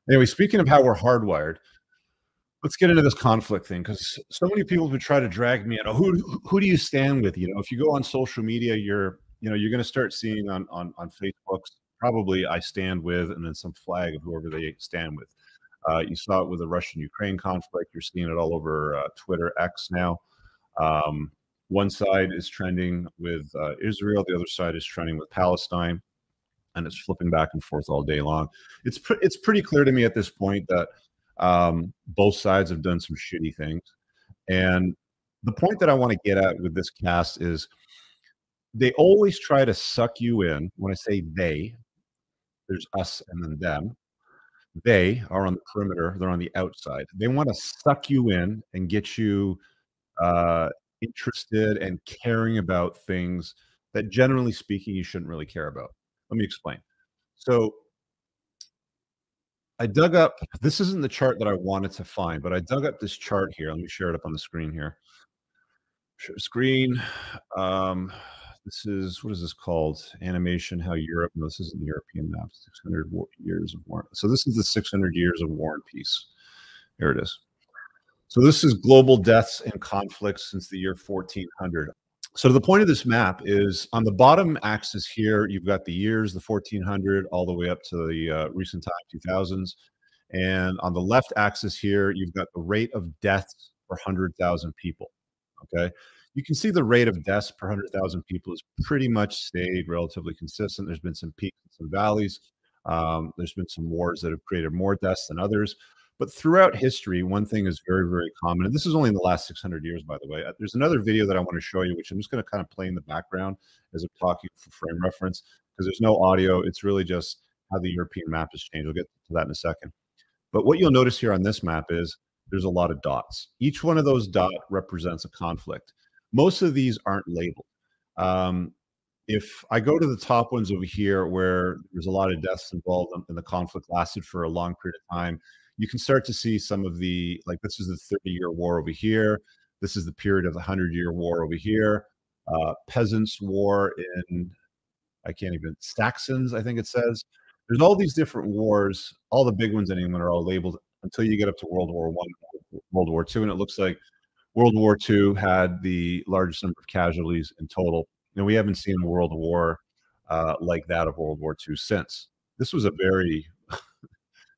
Anyway, speaking of how we're hardwired, let's get into this conflict thing because so many people who try to drag me in. Oh, who do you stand with? You know, if you go on social media, you're going to start seeing on Facebook's probably I stand with, and then some flag of whoever they stand with. You saw it with the Russian-Ukraine conflict. You're seeing it all over Twitter X now. Um, one side is trending with Israel, the other side is trending with Palestine, and it's flipping back and forth all day long. It's pretty clear to me at this point that both sides have done some shitty things. And the point that I want to get at with this cast is they always try to suck you in. When I say they, there's us and then them. They are on the perimeter, they're on the outside. They want to suck you in and get you uh, interested and caring about things that, generally speaking, you shouldn't really care about. Let me explain. So I dug up, this isn't the chart that I wanted to find, but I dug up this chart here. Let me share it up on the screen here. Share screen. This is, what is this called? Animation, how Europe, no, this isn't the European map, 600 years of war. So this is the 600 years of war and peace. Here it is. So this is global deaths and conflicts since the year 1400. So the point of this map is on the bottom axis here, you've got the years, the 1400, all the way up to the recent time, 2000s. And on the left axis here, you've got the rate of deaths per 100,000 people, okay? You can see the rate of deaths per 100,000 people has pretty much stayed relatively consistent. There's been some peaks and some valleys. There's been some wars that have created more deaths than others. But throughout history, one thing is very, very common, and this is only in the last 600 years, by the way. There's another video that I want to show you, which I'm just going to kind of play in the background as I'm talking for frame reference, because there's no audio. It's really just how the European map has changed. We'll get to that in a second. But what you'll notice here on this map is there's a lot of dots. Each one of those dots represents a conflict. Most of these aren't labeled. If I go to the top ones over here where there's a lot of deaths involved and the conflict lasted for a long period of time, you can start to see some of the, like this is the 30-year war over here. This is the period of the 100-year war over here. Peasants' war in, I can't even, Saxons, I think it says. There's all these different wars. All the big ones anyway are all labeled until you get up to World War I, World War II, and it looks like World War II had the largest number of casualties in total. And we haven't seen a world war like that of World War II since. This was a very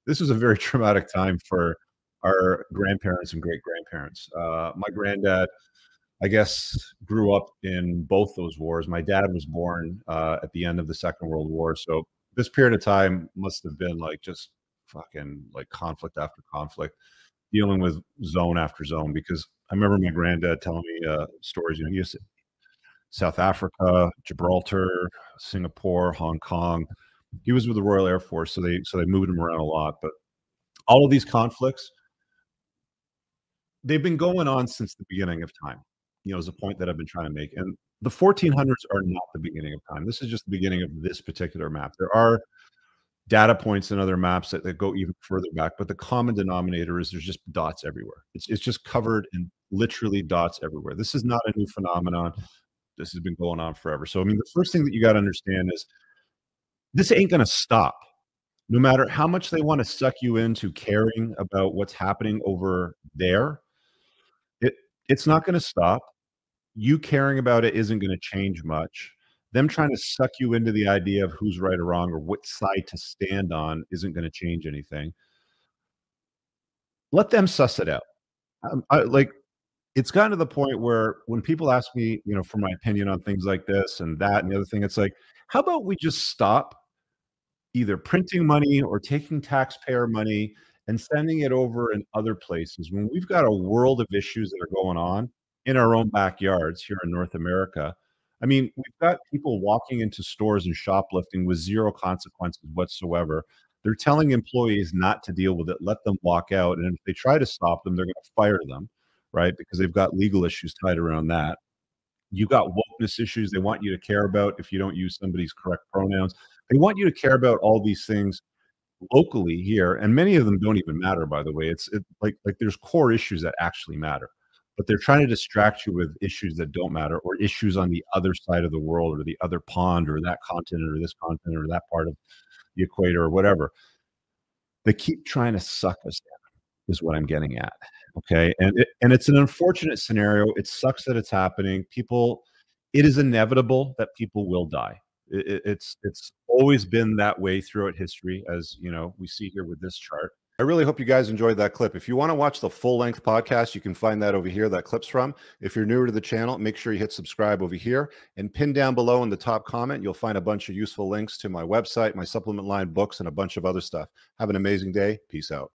this was a very traumatic time for our grandparents and great grandparents. My granddad, I guess, grew up in both those wars. My dad was born at the end of the Second World War, so this period of time must have been like just fucking like conflict after conflict, dealing with zone after zone. Because I remember my granddad telling me stories. You know, he used to South Africa, Gibraltar, Singapore, Hong Kong. He was with the Royal Air Force, so they moved him around a lot. But all of these conflicts, they've been going on since the beginning of time. You know, is a point that I've been trying to make. And the 1400s are not the beginning of time. This is just the beginning of this particular map. There are data points in other maps that go even further back, but the common denominator is there's just dots everywhere. It's just covered in literally dots everywhere. This is not a new phenomenon. This has been going on forever. So, I mean, the first thing that you got to understand is this ain't going to stop. No matter how much they want to suck you into caring about what's happening over there, it's not going to stop. You caring about it isn't going to change much. Them trying to suck you into the idea of who's right or wrong or what side to stand on isn't going to change anything. Let them suss it out. Like, it's gotten to the point where when people ask me, you know, for my opinion on things like this and that and the other thing, it's like, how about we just stop either printing money or taking taxpayer money and sending it over in other places when we've got a world of issues that are going on in our own backyards here in North America. I mean, we've got people walking into stores and shoplifting with zero consequences whatsoever. They're telling employees not to deal with it, let them walk out. And if they try to stop them, they're going to fire them, right? Because they've got legal issues tied around that. You got wokeness issues they want you to care about if you don't use somebody's correct pronouns. They want you to care about all these things locally here, and many of them don't even matter, by the way. It's like there's core issues that actually matter, but they're trying to distract you with issues that don't matter, or issues on the other side of the world, or the other pond, or that continent, or this continent, or that part of the equator, or whatever. They keep trying to suck us is what I'm getting at. Okay. And it's an unfortunate scenario. It sucks that it's happening. People, it is inevitable that people will die. It's always been that way throughout history, as you know, we see here with this chart. I really hope you guys enjoyed that clip. If you want to watch the full length podcast, you can find that over here, that clip's from. If you're newer to the channel, make sure you hit subscribe over here and pin down below in the top comment. You'll find a bunch of useful links to my website, my supplement line books, and a bunch of other stuff. Have an amazing day. Peace out.